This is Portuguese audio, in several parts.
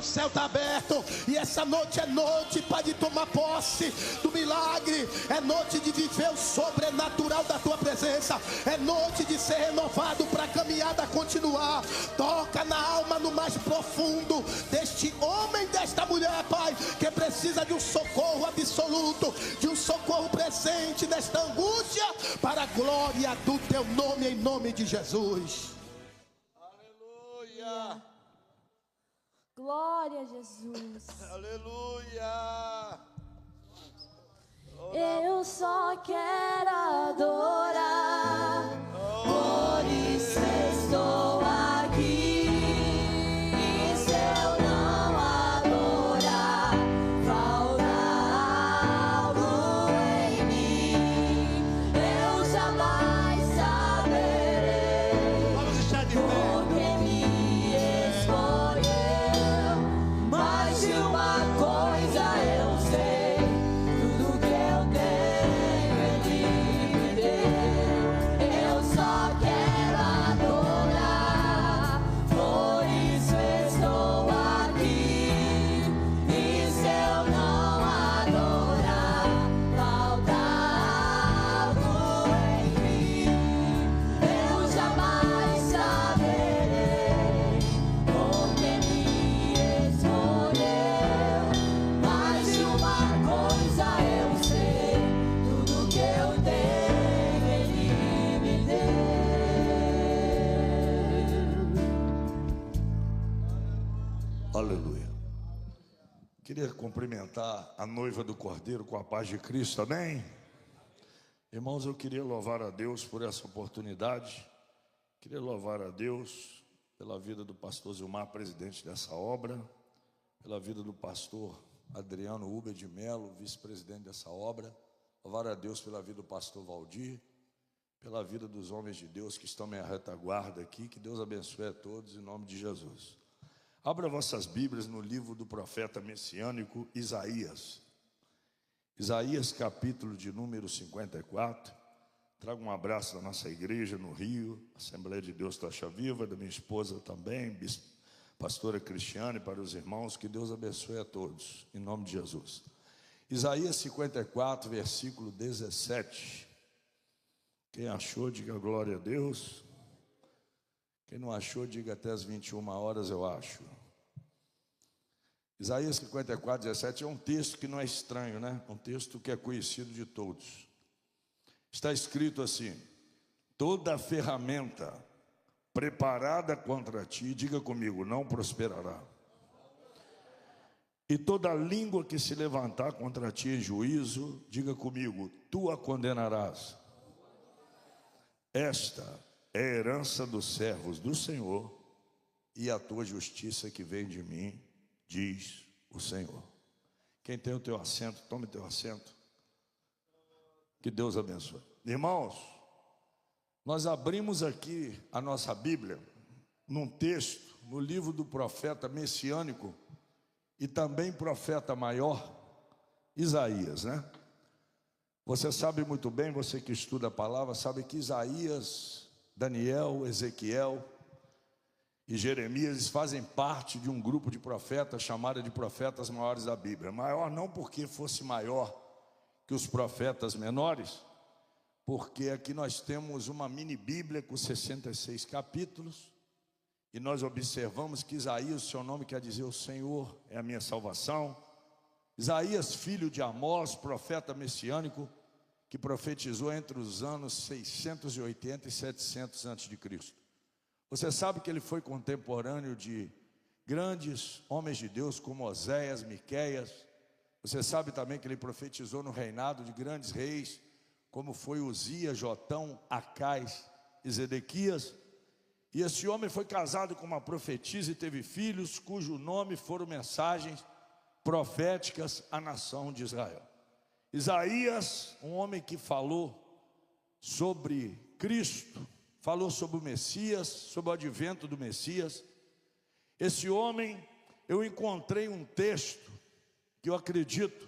céu está aberto. E essa noite é noite, Pai, de tomar posse do milagre. É noite de viver o sobrenatural da tua presença. É noite de ser renovado para a caminhada continuar. Toca na alma, no mais profundo deste homem, desta mulher, Pai, que precisa de um socorro absoluto, de um socorro presente nesta angústia, para a glória do teu nome, em nome de Jesus. Aleluia. Glória a Jesus. Aleluia. Eu só quero adorar, por isso estou aqui. E se eu não adorar, falta algo em mim. Eu jamais saberei, Vamos estar de pé. porque me escolheu. Mas de uma coisa eu sei, tudo que eu tenho Ele me deu. Eu só quero adorar, por isso estou aqui. E se eu não adorar, falta algo em mim. Eu jamais saberei, porque me escolheu. Mas de uma coisa eu sei, tudo que eu tenho Ele me deu. Aleluia. Queria cumprimentar a noiva do Cordeiro com a paz de Cristo, amém? Irmãos, eu queria louvar a Deus por essa oportunidade. Queria louvar a Deus pela vida do pastor Zilmar, presidente dessa obra, pela vida do pastor Adriano Uber de Melo, vice-presidente dessa obra. Louvar a Deus pela vida do pastor Valdir, pela vida dos homens de Deus que estão em retaguarda aqui. Que Deus abençoe a todos em nome de Jesus. Abra vossas Bíblias no livro do profeta messiânico Isaías. Isaías, capítulo de número 54. Trago um abraço da nossa igreja no Rio, Assembleia de Deus Tocha Viva, da minha esposa também, pastora Cristiane, para os irmãos. Que Deus abençoe a todos, em nome de Jesus. Isaías 54, versículo 17. Quem achou, diga glória a Deus. Quem não achou, diga até as 21 horas eu acho. Isaías 54, 17 é um texto que não é estranho, né? Um texto que é conhecido de todos. Está escrito assim: toda ferramenta preparada contra ti, diga comigo, não prosperará. E toda língua que se levantar contra ti em juízo, diga comigo, tu a condenarás. Esta é a herança dos servos do Senhor e a tua justiça que vem de mim, diz o Senhor. Quem tem o teu assento, tome teu assento. Que Deus abençoe. Irmãos, nós abrimos aqui a nossa Bíblia num texto, no livro do profeta messiânico e também profeta maior, Isaías, né? Você sabe muito bem, você que estuda a palavra, sabe que Isaías, Daniel, Ezequiel e Jeremias, eles fazem parte de um grupo de profetas chamado de profetas maiores da Bíblia. Maior não porque fosse maior que os profetas menores, porque aqui nós temos uma mini Bíblia com 66 capítulos, e nós observamos que Isaías, seu nome quer dizer o Senhor é a minha salvação. Isaías, filho de Amós, profeta messiânico, que profetizou entre os anos 680 e 700 a.C. Você sabe que ele foi contemporâneo de grandes homens de Deus como Oséias, Miqueias. Você sabe também que ele profetizou no reinado de grandes reis, como foi Uzias, Jotão, Acais e Zedequias. E esse homem foi casado com uma profetisa e teve filhos, cujo nome foram mensagens proféticas à nação de Israel. Isaías, um homem que falou sobre Cristo, falou sobre o Messias, sobre o advento do Messias. Esse homem, eu encontrei um texto que eu acredito,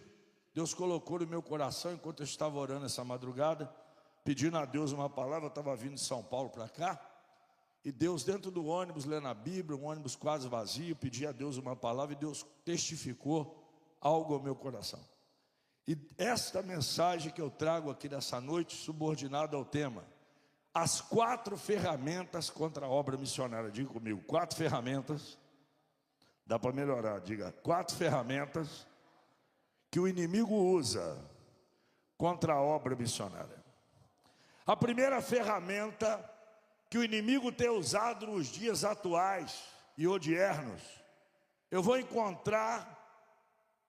Deus colocou no meu coração enquanto eu estava orando essa madrugada, pedindo a Deus uma palavra. Eu estava vindo de São Paulo para cá, E Deus dentro do ônibus, lendo a Bíblia, um ônibus quase vazio, pedi a Deus uma palavra e Deus testificou algo ao meu coração. E esta mensagem que eu trago aqui nessa noite, subordinada ao tema, as 4 ferramentas contra a obra missionária. Diga comigo, 4 ferramentas, dá para melhorar, diga, 4 ferramentas que o inimigo usa contra a obra missionária. A primeira ferramenta que o inimigo tem usado nos dias atuais e odiernos, eu vou encontrar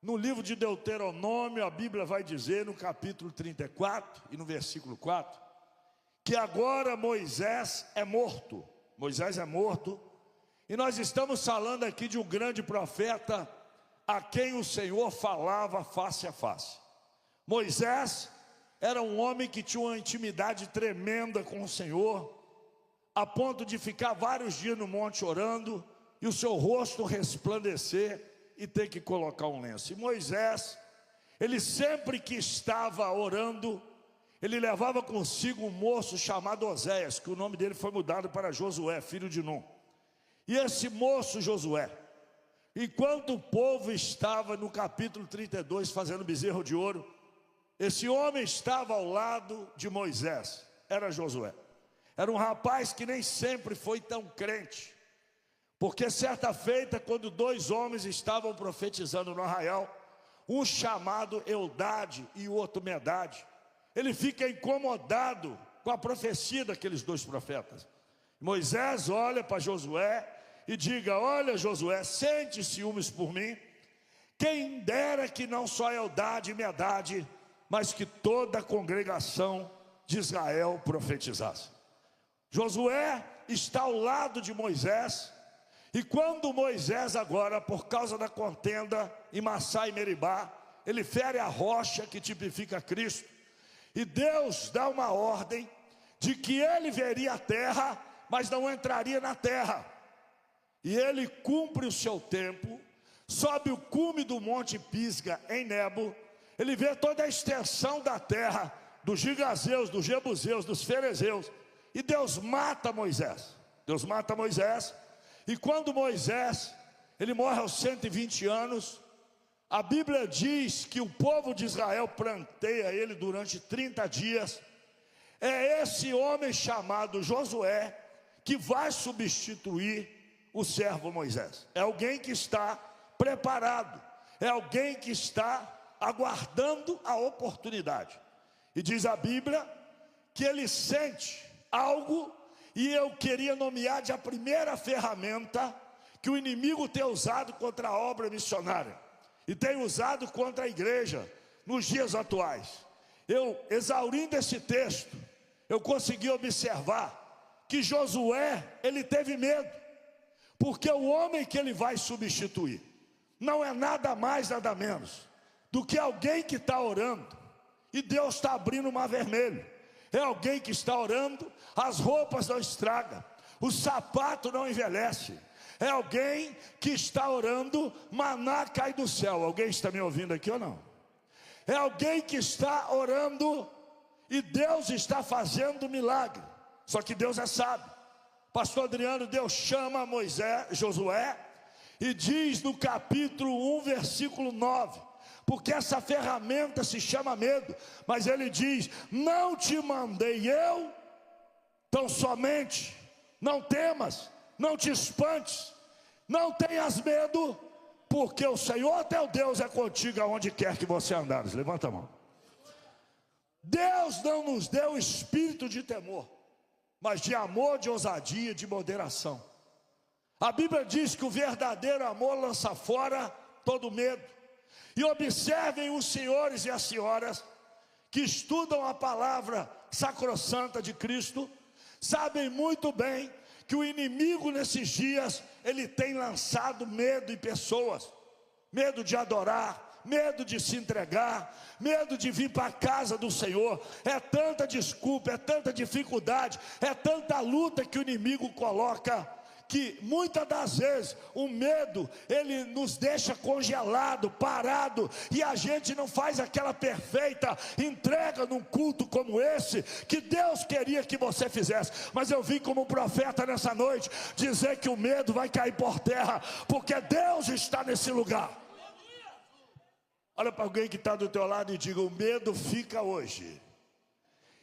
no livro de Deuteronômio. A Bíblia vai dizer no capítulo 34 e no versículo 4, que agora Moisés é morto. Moisés é morto, e nós estamos falando aqui de um grande profeta a quem o Senhor falava face a face. Moisés era um homem que tinha uma intimidade tremenda com o Senhor, a ponto de ficar vários dias no monte orando, e o seu rosto resplandecer e ter que colocar um lenço. E Moisés, ele sempre que estava orando, ele levava consigo um moço chamado Oséias, que o nome dele foi mudado para Josué, filho de Num. E esse moço Josué, enquanto o povo estava no capítulo 32 fazendo bezerro de ouro, esse homem estava ao lado de Moisés, era Josué. Era um rapaz que nem sempre foi tão crente, porque certa feita, quando 2 homens estavam profetizando no arraial, um chamado Eldade e o outro Medade, ele fica incomodado com a profecia daqueles 2 profetas. Moisés olha para Josué e diga: olha, Josué, sente ciúmes por mim, quem dera que não só Eldade e Medade, mas que toda a congregação de Israel profetizasse. Josué está ao lado de Moisés, e quando Moisés agora, por causa da contenda em Massá e Meribá, ele fere a rocha que tipifica Cristo, e Deus dá uma ordem de que ele veria a terra, mas não entraria na terra. E ele cumpre o seu tempo, sobe o cume do monte Pisga em Nebo, ele vê toda a extensão da terra, dos gigazeus, dos jebuseus, dos ferezeus, e Deus mata Moisés. Deus mata Moisés, e quando Moisés, ele morre aos 120 anos, a Bíblia diz que o povo de Israel pranteia ele durante 30 dias. É esse homem chamado Josué que vai substituir o servo Moisés. É alguém que está preparado, é alguém que está aguardando a oportunidade. E diz a Bíblia que ele sente algo, e eu queria nomear de a primeira ferramenta que o inimigo tem usado contra a obra missionária, e tem usado contra a igreja nos dias atuais. Eu, exaurindo esse texto, eu consegui observar que Josué, ele teve medo, porque o homem que ele vai substituir não é nada mais, nada menos do que alguém que está orando, e Deus está abrindo o mar vermelho. É alguém que está orando, as roupas não estragam, o sapato não envelhece. É alguém que está orando, maná cai do céu. Alguém está me ouvindo aqui ou não? É alguém que está orando e Deus está fazendo milagre. Só que Deus é sábio. Pastor Adriano, Deus chama Josué, e diz no capítulo 1, versículo 9, porque essa ferramenta se chama medo, mas ele diz: não te mandei eu, tão somente não temas, não te espantes, não tenhas medo, porque o Senhor teu Deus é contigo aonde quer que você andares. Levanta a mão. Deus não nos deu espírito de temor, mas de amor, de ousadia, de moderação. A Bíblia diz que o verdadeiro amor lança fora todo medo. E observem os senhores e as senhoras que estudam a palavra sacrossanta de Cristo, sabem muito bem que o inimigo nesses dias, ele tem lançado medo em pessoas, medo de adorar, medo de se entregar, medo de vir para a casa do Senhor. É tanta desculpa, é tanta dificuldade, é tanta luta que o inimigo coloca, que muitas das vezes o medo, ele nos deixa congelado, parado, e a gente não faz aquela perfeita entrega num culto como esse, que Deus queria que você fizesse. Mas eu vim como profeta nessa noite, dizer que o medo vai cair por terra, porque Deus está nesse lugar. Olha para alguém que está do teu lado e diga: o medo fica hoje.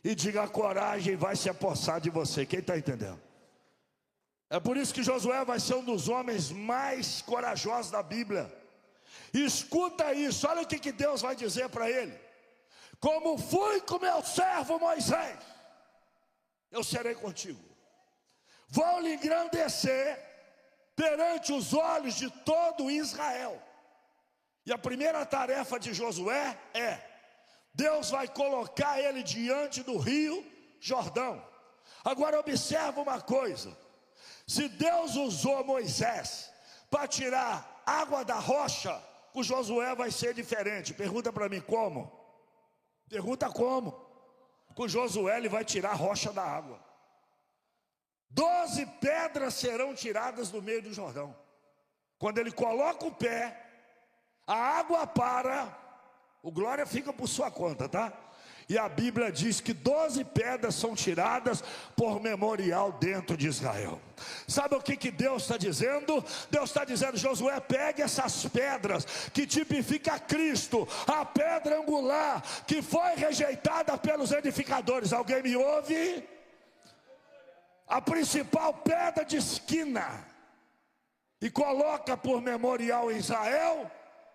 E diga: a coragem vai se apossar de você. Quem está entendendo? É por isso que Josué vai ser um dos homens mais corajosos da Bíblia. E escuta isso, olha o que Deus vai dizer para ele: como fui com meu servo Moisés, eu serei contigo. Vou lhe engrandecer perante os olhos de todo Israel. E a primeira tarefa de Josué é: Deus vai colocar ele diante do rio Jordão. Agora observa uma coisa: se Deus usou Moisés para tirar água da rocha, o Josué vai ser diferente. Pergunta para mim como? Pergunta como? Com Josué ele vai tirar a rocha da água. 12 pedras serão tiradas do meio do Jordão. Quando ele coloca o pé, a água para, o glória fica por sua conta, tá? E a Bíblia diz que 12 pedras são tiradas por memorial dentro de Israel. Sabe o que Deus está dizendo? Deus está dizendo: Josué, pegue essas pedras que tipifica Cristo, a pedra angular que foi rejeitada pelos edificadores. Alguém me ouve? A principal pedra de esquina, e coloca por memorial em Israel,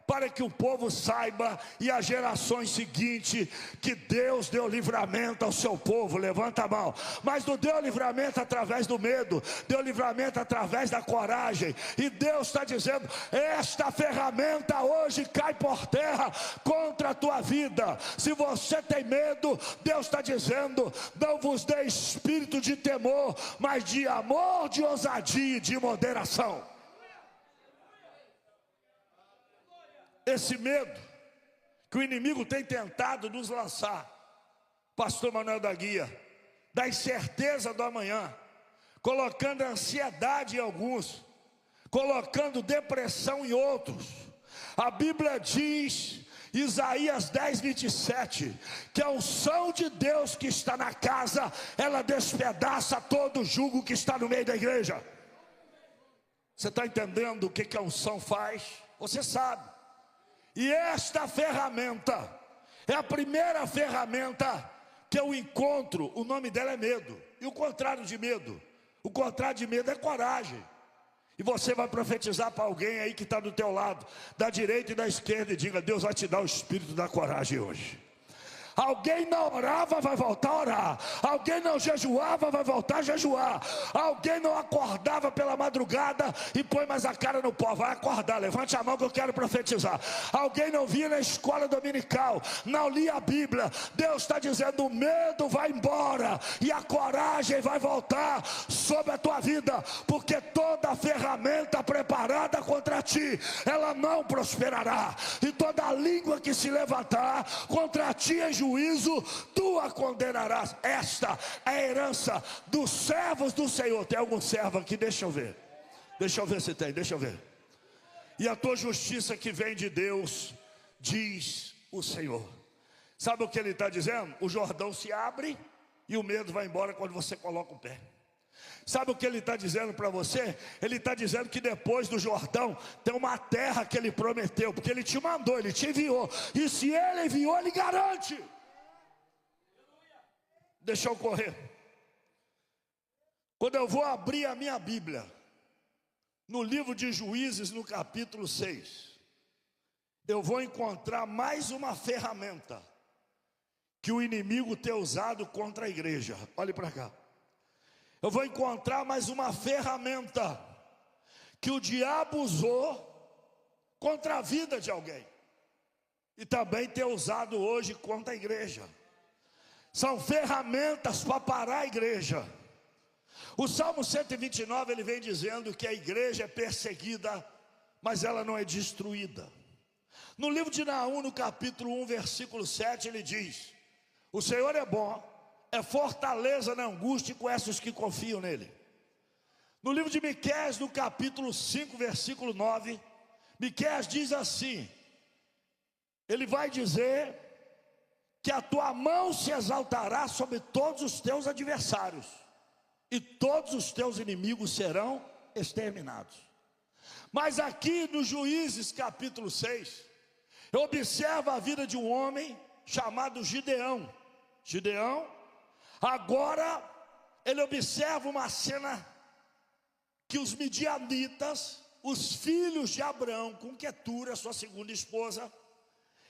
para que o povo saiba e as gerações seguintes que Deus deu livramento ao seu povo. Levanta a mão. Mas não deu livramento através do medo, deu livramento através da coragem. E Deus está dizendo: esta ferramenta hoje cai por terra contra a tua vida. Se você tem medo, Deus está dizendo: não vos dê espírito de temor, mas de amor, de ousadia e de moderação. Esse medo que o inimigo tem tentado nos lançar, pastor Manuel da Guia, da incerteza do amanhã, colocando ansiedade em alguns, colocando depressão em outros. A Bíblia diz, Isaías 10:27, que a unção de Deus que está na casa, ela despedaça todo o jugo que está no meio da igreja. Você está entendendo o que a unção faz? Você sabe. E esta ferramenta é a primeira ferramenta que eu encontro. O nome dela é medo. E o contrário de medo? O contrário de medo é coragem. E você vai profetizar para alguém aí que está do teu lado, da direita e da esquerda, e diga: Deus vai te dar o espírito da coragem hoje. Alguém não orava, vai voltar a orar. Alguém não jejuava, vai voltar a jejuar. Alguém não acordava pela madrugada e põe mais a cara no pó, vai acordar. Levante a mão que eu quero profetizar. Alguém não vinha na escola dominical, não lia a Bíblia. Deus está dizendo: o medo vai embora e a coragem vai voltar sobre a tua vida, porque toda ferramenta preparada contra ti, ela não prosperará. E toda língua que se levantar contra ti em juízo, tu a condenarás. Esta é a herança dos servos do Senhor. Tem algum servo aqui? Deixa eu ver se tem, deixa eu ver. E a tua justiça que vem de Deus, diz o Senhor. Sabe o que ele está dizendo? O Jordão se abre e o medo vai embora quando você coloca o pé. Sabe o que ele está dizendo para você? Ele está dizendo que depois do Jordão tem uma terra que ele prometeu, porque ele te mandou, ele te enviou. E se ele enviou, ele garante. Deixa eu correr. Quando eu vou abrir a minha Bíblia, no livro de Juízes, no capítulo 6, eu vou encontrar mais uma ferramenta que o inimigo tem usado contra a igreja. Olhe para cá. Eu vou encontrar mais uma ferramenta que o diabo usou contra a vida de alguém, e também tem usado hoje contra a igreja. São ferramentas para parar a igreja. O Salmo 129, ele vem dizendo que a igreja é perseguida, mas ela não é destruída. No livro de Naum, no capítulo 1, versículo 7, ele diz: o Senhor é bom, é fortaleza na angústia e conhece os que confiam nele. No livro de Miqueias, no capítulo 5, versículo 9, Miqueias diz assim: ele vai dizer que a tua mão se exaltará sobre todos os teus adversários, e todos os teus inimigos serão exterminados. Mas aqui no Juízes capítulo 6, eu observo a vida de um homem chamado Gideão. Gideão, agora ele observa uma cena que os midianitas, os filhos de Abrão, com Quetura, sua segunda esposa,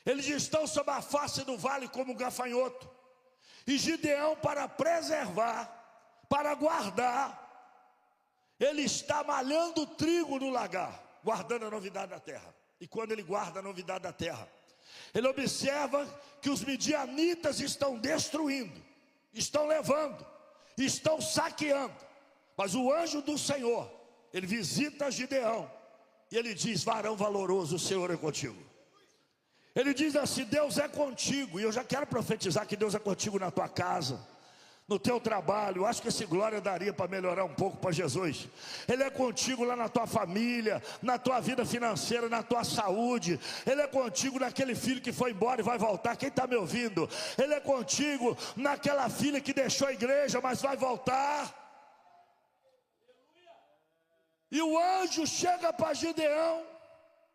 eles estão sob a face do vale como um gafanhoto. E Gideão, para preservar, para guardar, ele está malhando trigo no lagar, guardando a novidade da terra. E quando ele guarda a novidade da terra, ele observa que os midianitas estão destruindo, estão levando, estão saqueando. Mas o anjo do Senhor, ele visita Gideão e ele diz: varão valoroso, o Senhor é contigo. Ele diz assim: Deus é contigo. E eu já quero profetizar que Deus é contigo na tua casa, no teu trabalho. Eu acho que esse glória daria para melhorar um pouco para Jesus. Ele é contigo lá na tua família, na tua vida financeira, na tua saúde. Ele é contigo naquele filho que foi embora e vai voltar. Quem está me ouvindo? Ele é contigo naquela filha que deixou a igreja, mas vai voltar. E o anjo chega para Gideão,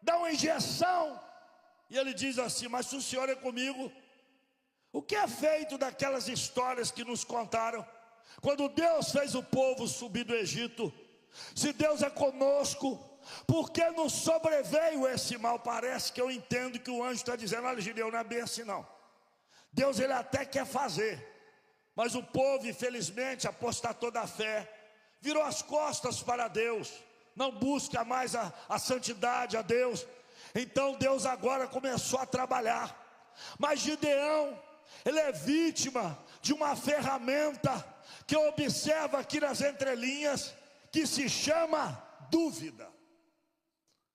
dá uma injeção, e ele diz assim: mas se o Senhor é comigo, o que é feito daquelas histórias que nos contaram, quando Deus fez o povo subir do Egito? Se Deus é conosco, por que nos sobreveio esse mal? Parece que eu entendo que o anjo está dizendo: olha, Gideão, não é bem assim não. Deus, ele até quer fazer, mas o povo, infelizmente, apostatou da fé, virou as costas para Deus, não busca mais a santidade a Deus. Então Deus agora começou a trabalhar. Mas Gideão, ele é vítima de uma ferramenta que eu observo aqui nas entrelinhas, que se chama dúvida.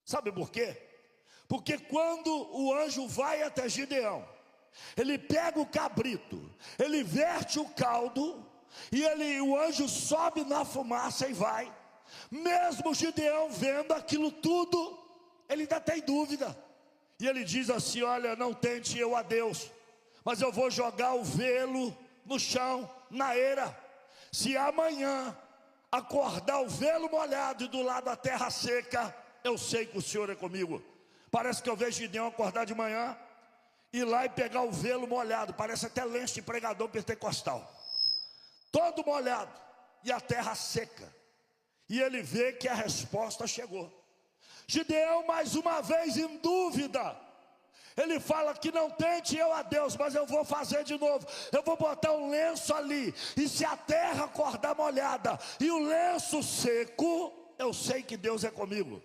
Sabe por quê? Porque quando o anjo vai até Gideão, ele pega o cabrito, ele verte o caldo, e o anjo sobe na fumaça e vai. Mesmo Gideão vendo aquilo tudo, ele ainda tem dúvida. E ele diz assim: olha, não tente eu a Deus, mas eu vou jogar o velo no chão, na eira. Se amanhã acordar o velo molhado e do lado a terra seca, eu sei que o Senhor é comigo. Parece que eu vejo Gideão acordar de manhã, ir lá e pegar o velo molhado, parece até lenço de pregador pentecostal, todo molhado, e a terra seca. E ele vê que a resposta chegou. Gideão, mais uma vez em dúvida, ele fala que não tente eu a Deus, mas eu vou fazer de novo. Eu vou botar um lenço ali, e se a terra acordar molhada e o lenço seco, eu sei que Deus é comigo.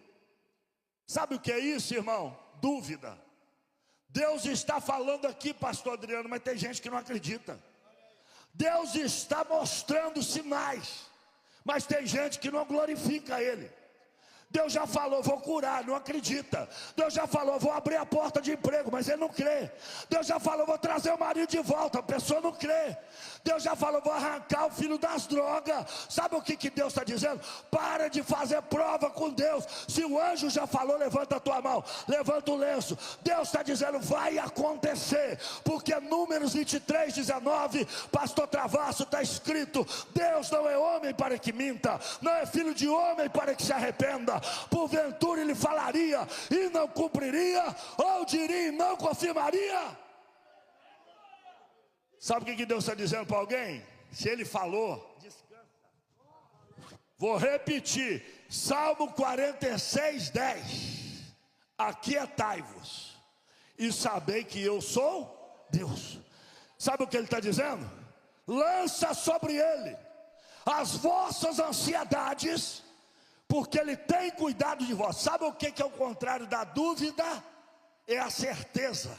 Sabe o que é isso, irmão? Dúvida. Deus está falando aqui, pastor Adriano, mas tem gente que não acredita. Deus está mostrando sinais, mas tem gente que não glorifica Ele. Deus já falou, vou curar, não acredita. Deus já falou, vou abrir a porta de emprego, mas ele não crê. Deus já falou, vou trazer o marido de volta, a pessoa não crê. Deus já falou, vou arrancar o filho das drogas. Sabe o que Deus está dizendo? Para de fazer prova com Deus. Se o anjo já falou, levanta a tua mão, levanta o lenço. Deus está dizendo, vai acontecer. Porque Números 23, 19, pastor Travasso, está escrito: Deus não é homem para que minta, não é filho de homem para que se arrependa. Porventura ele falaria e não cumpriria, ou diria e não confirmaria? Sabe o que Deus está dizendo para alguém? Se ele falou, descansa. Vou repetir, Salmo 46, 10. Aquietai-vos e sabei que eu sou Deus. Sabe o que ele está dizendo? Lança sobre ele as vossas ansiedades, porque ele tem cuidado de vós. Sabe o que é o contrário da dúvida? É a certeza.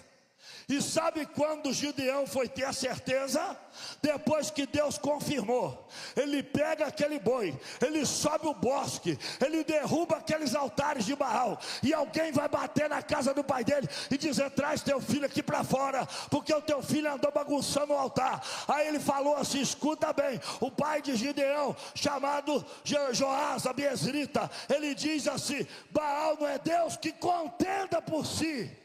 E sabe quando Gideão foi ter a certeza? Depois que Deus confirmou. Ele pega aquele boi, ele sobe o bosque, ele derruba aqueles altares de Baal, e alguém vai bater na casa do pai dele e dizer: traz teu filho aqui para fora, porque o teu filho andou bagunçando o altar. Aí ele falou assim: escuta bem, o pai de Gideão, chamado Joás, abiezrita, ele diz assim: Baal não é Deus, que contenda por si,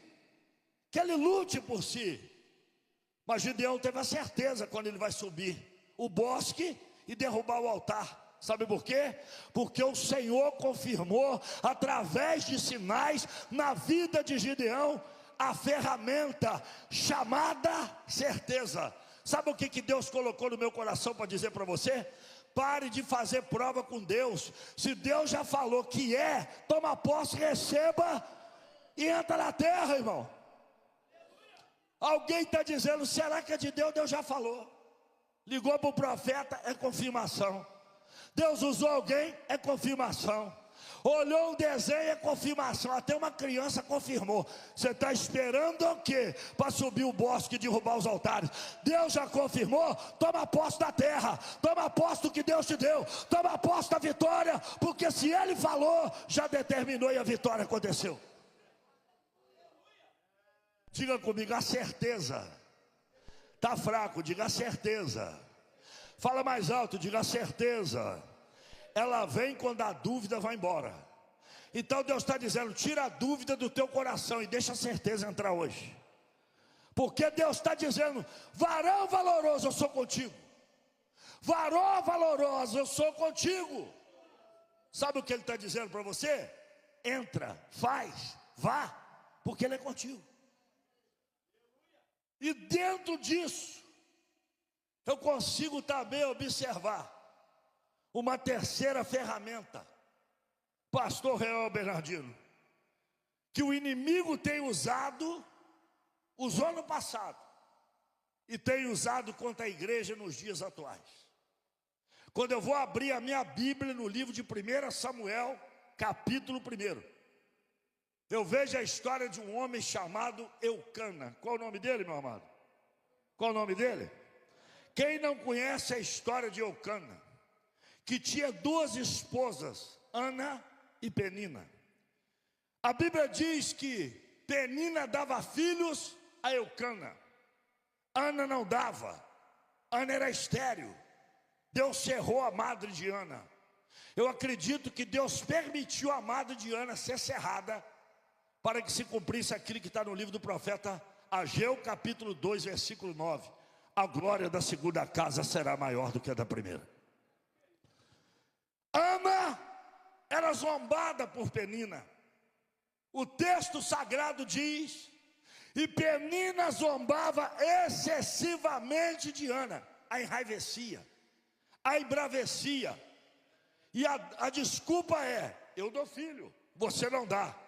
que ele lute por si. Mas Gideão teve a certeza quando ele vai subir o bosque e derrubar o altar. Sabe por quê? Porque o Senhor confirmou através de sinais na vida de Gideão a ferramenta chamada certeza. Sabe o que Deus colocou no meu coração para dizer para você? Pare de fazer prova com Deus. Se Deus já falou que é, toma posse, receba e entra na terra, irmão. Alguém está dizendo: será que é de Deus? Deus já falou. Ligou para o profeta, é confirmação. Deus usou alguém, é confirmação. Olhou um desenho, é confirmação. Até uma criança confirmou. Você está esperando o quê? Para subir o bosque e derrubar os altares. Deus já confirmou. Toma posse da terra, toma posse do que Deus te deu, toma posse da vitória, porque se Ele falou, já determinou e a vitória aconteceu. Diga comigo: a certeza. Está fraco, diga a certeza. Fala mais alto, diga a certeza. Ela vem quando a dúvida vai embora. Então Deus está dizendo: tira a dúvida do teu coração e deixa a certeza entrar hoje. Porque Deus está dizendo: varão valoroso, eu sou contigo. Varão valoroso, eu sou contigo. Sabe o que Ele está dizendo para você? Entra, faz, vá, porque Ele é contigo. E dentro disso, eu consigo também observar uma terceira ferramenta, pastor Real Bernardino, que o inimigo tem usado, usou no passado, e tem usado contra a igreja nos dias atuais. Quando eu vou abrir a minha Bíblia no livro de 1 Samuel, capítulo 1, eu vejo a história de um homem chamado Eucana. Qual o nome dele, meu amado? Qual o nome dele? Quem não conhece a história de Eucana, que tinha duas esposas, Ana e Penina. A Bíblia diz que Penina dava filhos a Eucana, Ana não dava. Ana era estéril. Deus cerrou a madre de Ana. Eu acredito que Deus permitiu a madre de Ana ser cerrada para que se cumprisse aquilo que está no livro do profeta Ageu, capítulo 2, versículo 9. A glória da segunda casa será maior do que a da primeira. Ana era zombada por Penina. O texto sagrado diz: e Penina zombava excessivamente de Ana, a enraivecia, a embravecia. E a desculpa é: eu dou filho, você não dá.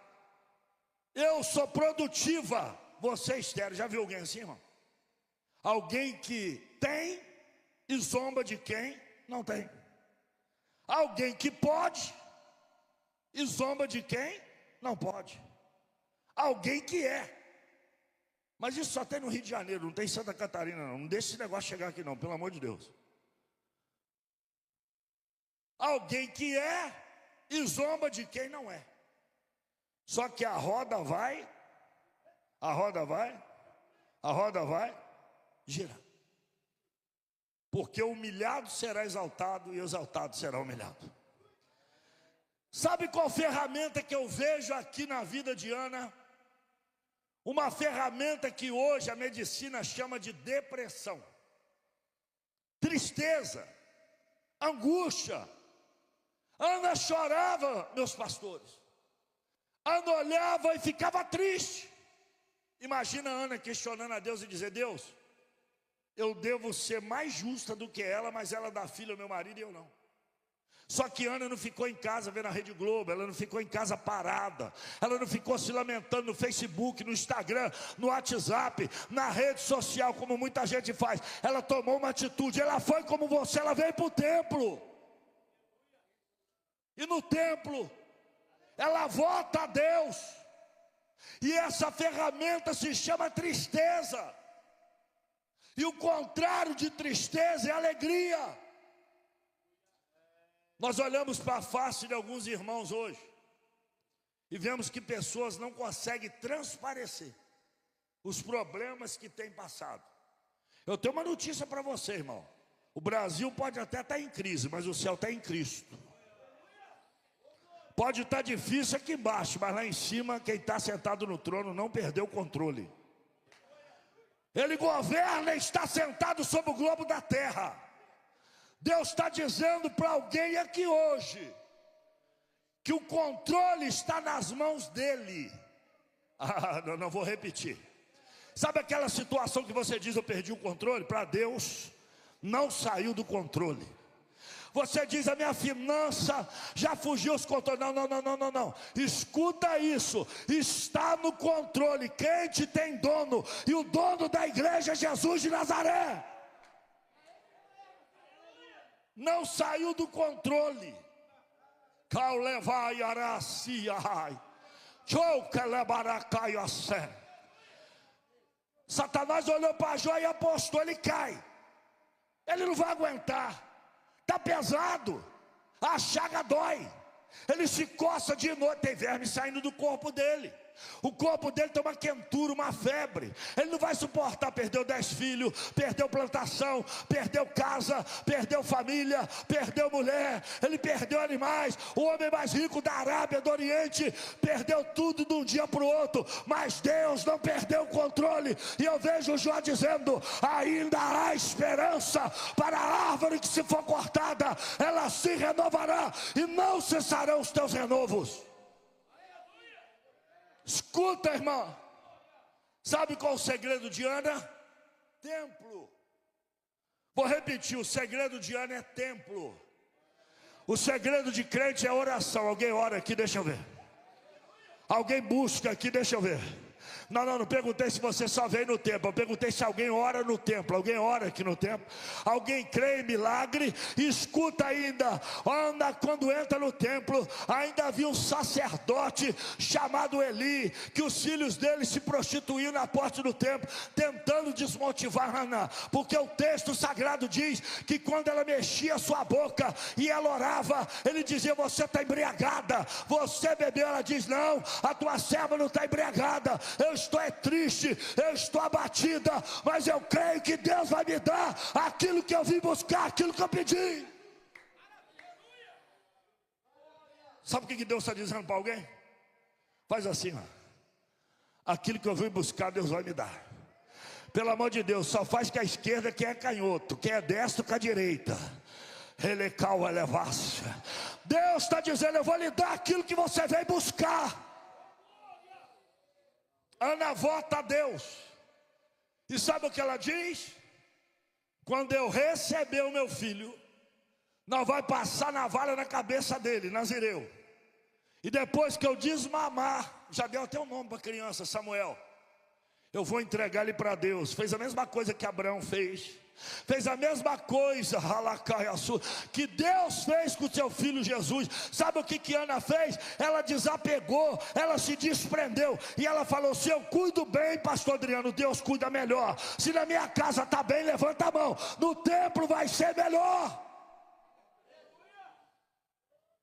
Eu sou produtiva, você é estéril. Já viu alguém assim, irmão? Alguém que tem e zomba de quem não tem. Alguém que pode e zomba de quem não pode. Alguém que é. Mas isso só tem no Rio de Janeiro, não tem em Santa Catarina não. Não deixa esse negócio chegar aqui não, pelo amor de Deus. Alguém que é e zomba de quem não é. Só que a roda vai girar. Porque o humilhado será exaltado e o exaltado será humilhado. Sabe qual ferramenta que eu vejo aqui na vida de Ana? Uma ferramenta que hoje a medicina chama de depressão, tristeza, angústia. Ana chorava, meus pastores. Ana olhava e ficava triste. Imagina Ana questionando a Deus e dizer: Deus, eu devo ser mais justa do que ela, mas ela dá filho ao meu marido e eu não. Só que Ana não ficou em casa vendo a Rede Globo, ela não ficou em casa parada, ela não ficou se lamentando no Facebook, no Instagram, no WhatsApp, na rede social, como muita gente faz. Ela tomou uma atitude, ela foi como você, ela veio para o templo. E no templo ela vota a Deus. E essa ferramenta se chama tristeza. E o contrário de tristeza é alegria. Nós olhamos para a face de alguns irmãos hoje e vemos que pessoas não conseguem transparecer os problemas que têm passado. Eu tenho uma notícia para você, irmão. O Brasil pode até estar em crise, mas o céu está em Cristo. Pode estar difícil aqui embaixo, mas lá em cima, quem está sentado no trono não perdeu o controle. Ele governa e está sentado sobre o globo da terra. Deus está dizendo para alguém aqui hoje que o controle está nas mãos dele. Não vou repetir. Sabe aquela situação que você diz, eu perdi o controle? Para Deus, não saiu do controle. Você diz, a minha finança já fugiu os controles. Não. Escuta isso, está no controle. Crente tem dono, e o dono da igreja é Jesus de Nazaré. Não saiu do controle. Satanás olhou para Jó e apostou, ele cai. Ele não vai aguentar. Está pesado, a chaga dói. Ele se coça de noite, tem verme saindo do corpo dele. O corpo dele tem uma quentura, uma febre. Ele não vai suportar, perdeu 10 filhos, perdeu plantação, perdeu casa, perdeu família, perdeu mulher, ele perdeu animais. O homem mais rico da Arábia, do Oriente, perdeu tudo de um dia para o outro. Mas Deus não perdeu o controle. E eu vejo Jó dizendo, ainda há esperança para a árvore que se for cortada, ela se renovará e não cessarão os teus renovos. Escuta, irmão. Sabe qual é o segredo de Ana? Templo. Vou repetir, o segredo de Ana é templo. O segredo de crente é oração. Alguém ora aqui, deixa eu ver. Alguém busca aqui, deixa eu ver. Não perguntei se você só veio no templo. Eu perguntei se alguém ora no templo. Alguém ora aqui no templo? Alguém crê em milagre? Escuta ainda. Anda, quando entra no templo, ainda havia um sacerdote chamado Eli, que os filhos dele se prostituíam na porta do templo, tentando desmotivar Ana, porque o texto sagrado diz que quando ela mexia sua boca e ela orava, ele dizia, você está embriagada, você bebeu. Ela diz, não, a tua serva não está embriagada, eu estou triste, eu estou abatida, mas eu creio que Deus vai me dar aquilo que eu vim buscar, aquilo que eu pedi. Sabe o que Deus está dizendo para alguém? Faz assim, ó. Aquilo que eu vim buscar, Deus vai me dar. Pelo amor de Deus, só faz com a esquerda quem é canhoto, quem é destro com a direita. Relecal elevar-se. Deus está dizendo, eu vou lhe dar aquilo que você veio buscar. Ana vota a Deus. E sabe o que ela diz? Quando eu receber o meu filho, não vai passar navalha na cabeça dele, Nazireu. E depois que eu desmamar, já deu até um nome para a criança, Samuel, eu vou entregar ele para Deus. Fez a mesma coisa que Abraão fez. Fez a mesma coisa que Deus fez com o seu filho Jesus. Sabe o que Ana fez? Ela desapegou, ela se desprendeu. E ela falou, se eu cuido bem, pastor Adriano, Deus cuida melhor. Se na minha casa está bem, levanta a mão. No templo vai ser melhor.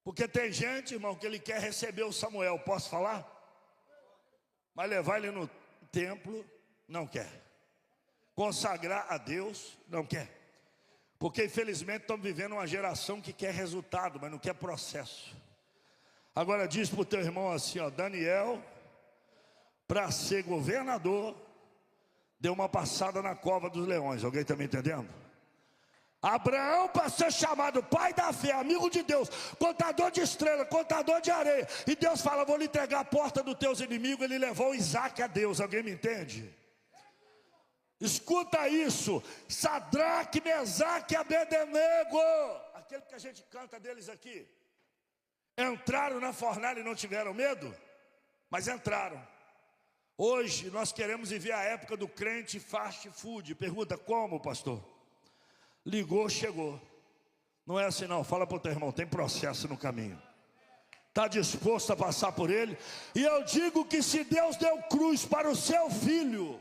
Porque tem gente, irmão, que ele quer receber o Samuel, posso falar? Mas levar ele no templo, não quer. Consagrar a Deus, não quer. Porque infelizmente estamos vivendo uma geração que quer resultado, mas não quer processo. Agora diz para o teu irmão assim, ó, Daniel, para ser governador, deu uma passada na cova dos leões. Alguém está me entendendo? Abraão, para ser chamado pai da fé, amigo de Deus, contador de estrela, contador de areia, e Deus fala, vou lhe entregar a porta dos teus inimigos. Ele levou Isaac a Deus. Alguém me entende? Escuta isso. Sadraque, Mesaque e Abednego, aquele que a gente canta deles aqui, entraram na fornalha e não tiveram medo, mas entraram. Hoje nós queremos viver a época do crente fast food. Pergunta, como, pastor? Ligou, chegou. Não é assim não, fala para o teu irmão, tem processo no caminho. Está disposto a passar por ele? E eu digo que se Deus deu cruz para o seu filho,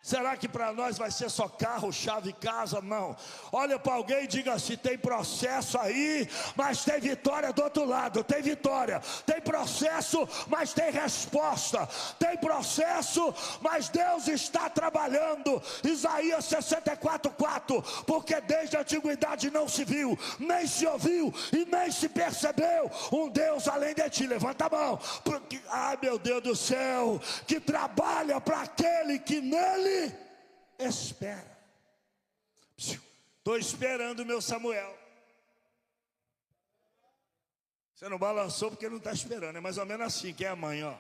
será que para nós vai ser só carro, chave, casa? Não. Olha para alguém e diga assim: tem processo aí, mas tem vitória do outro lado. Tem vitória. Tem processo, mas tem resposta. Tem processo, mas Deus está trabalhando. Isaías 64:4. Porque desde a antiguidade não se viu, nem se ouviu e nem se percebeu um Deus além de ti. Levanta a mão. Porque, ai meu Deus do céu, que trabalha para aquele que nele espera. Estou esperando o meu Samuel. Você não balançou porque não está esperando. É mais ou menos assim, quem é a mãe, ó.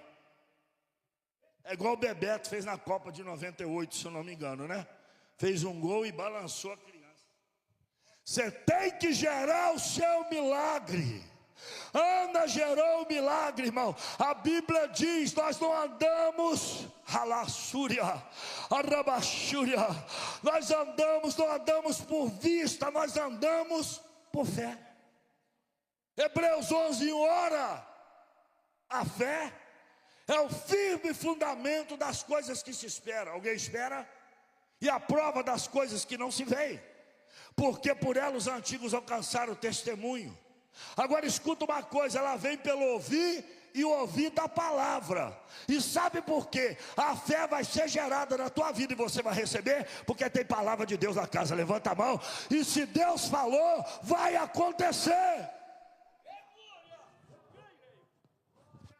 É igual o Bebeto fez na Copa de 98, se eu não me engano, né? Fez um gol e balançou a criança. Você tem que gerar o seu milagre. Ana gerou o milagre, irmão. A Bíblia diz: nós não andamos nós andamos, não andamos por vista, nós andamos por fé. Hebreus 11:1. Ora, a fé é o firme fundamento das coisas que se esperam. Alguém espera? E a prova das coisas que não se veem, porque por ela os antigos alcançaram o testemunho. Agora escuta uma coisa, ela vem pelo ouvir e o ouvir da palavra. E sabe por quê? A fé vai ser gerada na tua vida e você vai receber, porque tem palavra de Deus na casa. Levanta a mão. E se Deus falou, vai acontecer.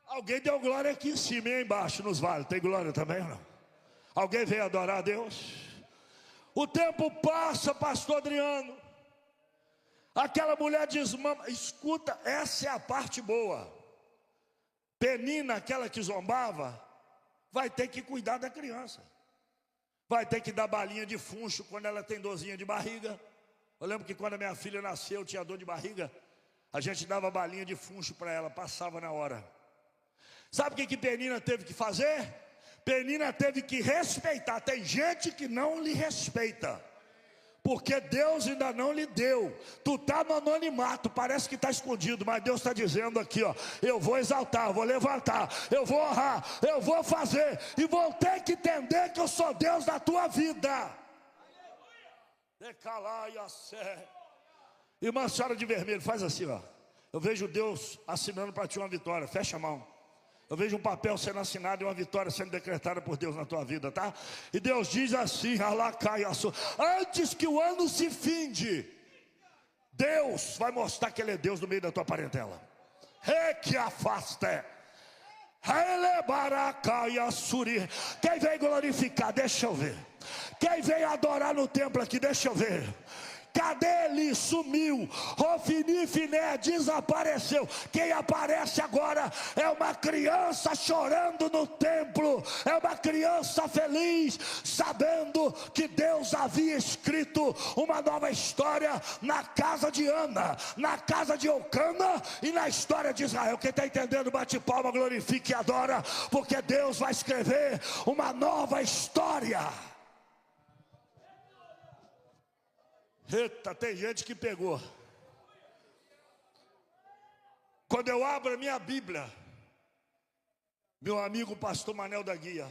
Alguém deu glória aqui em cima e embaixo nos vales. Tem glória também ou não? Alguém veio adorar a Deus? O tempo passa, pastor Adriano. Aquela mulher desmama. Escuta, essa é a parte boa. Penina, aquela que zombava, vai ter que cuidar da criança. Vai ter que dar balinha de funcho quando ela tem dorzinha de barriga. Eu lembro que quando a minha filha nasceu, tinha dor de barriga, a gente dava balinha de funcho para ela, passava na hora. Sabe o que Penina teve que fazer? Penina teve que respeitar. Tem gente que não lhe respeita, porque Deus ainda não lhe deu. Tu está no anonimato, parece que está escondido, mas Deus está dizendo aqui, ó: eu vou exaltar, eu vou levantar, eu vou honrar, eu vou fazer, e vou ter que entender que eu sou Deus da tua vida. Irmã senhora de vermelho, faz assim, ó. Eu vejo Deus assinando para ti uma vitória. Fecha a mão. Eu vejo um papel sendo assinado e uma vitória sendo decretada por Deus na tua vida, tá? E Deus diz assim: antes que o ano se finde, Deus vai mostrar que Ele é Deus no meio da tua parentela. Que afasta. Quem veio glorificar? Deixa eu ver. Quem veio adorar no templo aqui? Deixa eu ver. Cadê ele? Sumiu. Ofni Finé desapareceu. Quem aparece agora é uma criança chorando no templo. É uma criança feliz, sabendo que Deus havia escrito uma nova história na casa de Ana, na casa de Eucana e na história de Israel. Quem está entendendo, bate palma, glorifique e adora, porque Deus vai escrever uma nova história. Eita, tem gente que pegou. Quando eu abro a minha Bíblia, meu amigo pastor Manel da Guia,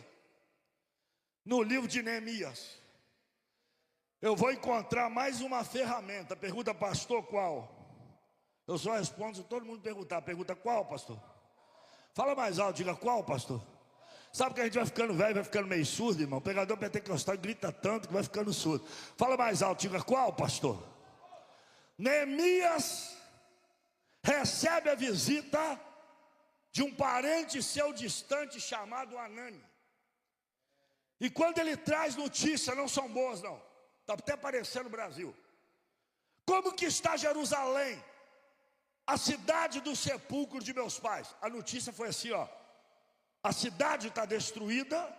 no livro de Neemias, eu vou encontrar mais uma ferramenta. Pergunta, pastor, qual? Eu só respondo se todo mundo perguntar. Pergunta, qual, pastor? Fala mais alto, diga, qual, pastor? Sabe que a gente vai ficando velho, vai ficando meio surdo, irmão. O pregador pentecostal grita tanto que vai ficando surdo. Fala mais alto, diga, qual, pastor? Neemias recebe a visita de um parente seu distante chamado Anani. E quando ele traz notícia, não são boas não. Está até parecendo o Brasil. Como que está Jerusalém? A cidade do sepulcro de meus pais. A notícia foi assim, ó: a cidade está destruída,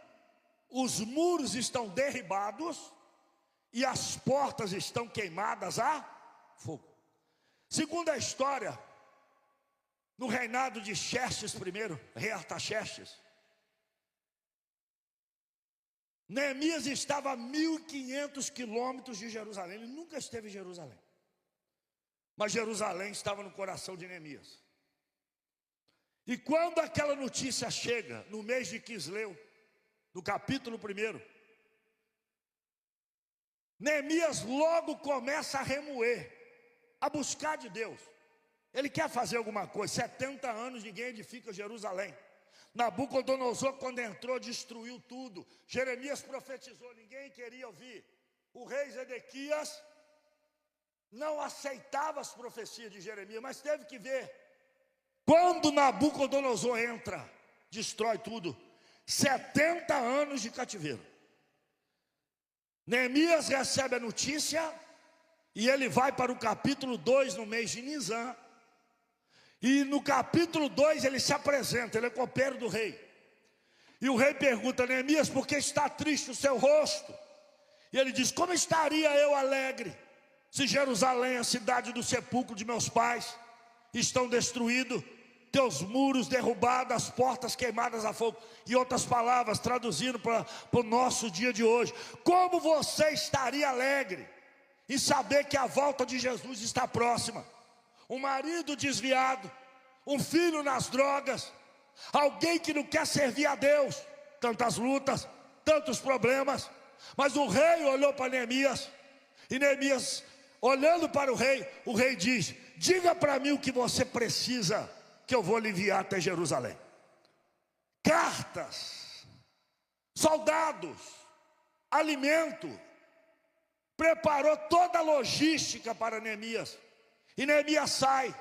os muros estão derribados e as portas estão queimadas a fogo. Segundo a história, no reinado de Xerxes I, rei Artaxerxes, Neemias estava a 1.500 quilômetros de Jerusalém. Ele nunca esteve em Jerusalém, mas Jerusalém estava no coração de Neemias. E quando aquela notícia chega, no mês de Quisleu, no capítulo 1, Neemias logo começa a remoer, a buscar de Deus. Ele quer fazer alguma coisa. 70 anos ninguém edifica Jerusalém. Nabucodonosor, quando entrou, destruiu tudo. Jeremias profetizou, ninguém queria ouvir. O rei Zedequias não aceitava as profecias de Jeremias, mas teve que ver. Quando Nabucodonosor entra, destrói tudo. 70 anos de cativeiro. Neemias recebe a notícia e ele vai para o capítulo 2 no mês de Nisan. E no capítulo 2 ele se apresenta, ele é copeiro do rei. E o rei pergunta: Neemias, por que está triste o seu rosto? E ele diz: como estaria eu alegre, se Jerusalém, a cidade do sepulcro de meus pais, estão destruídos, teus muros derrubados, as portas queimadas a fogo. Em outras palavras, traduzindo para o nosso dia de hoje, como você estaria alegre em saber que a volta de Jesus está próxima? Um marido desviado, um filho nas drogas, alguém que não quer servir a Deus, tantas lutas, tantos problemas. Mas o rei olhou para Neemias, e Neemias, olhando para o rei diz: diga para mim o que você precisa, que eu vou lhe enviar até Jerusalém. Cartas, soldados, alimento. Preparou toda a logística para Neemias. E Neemias sai.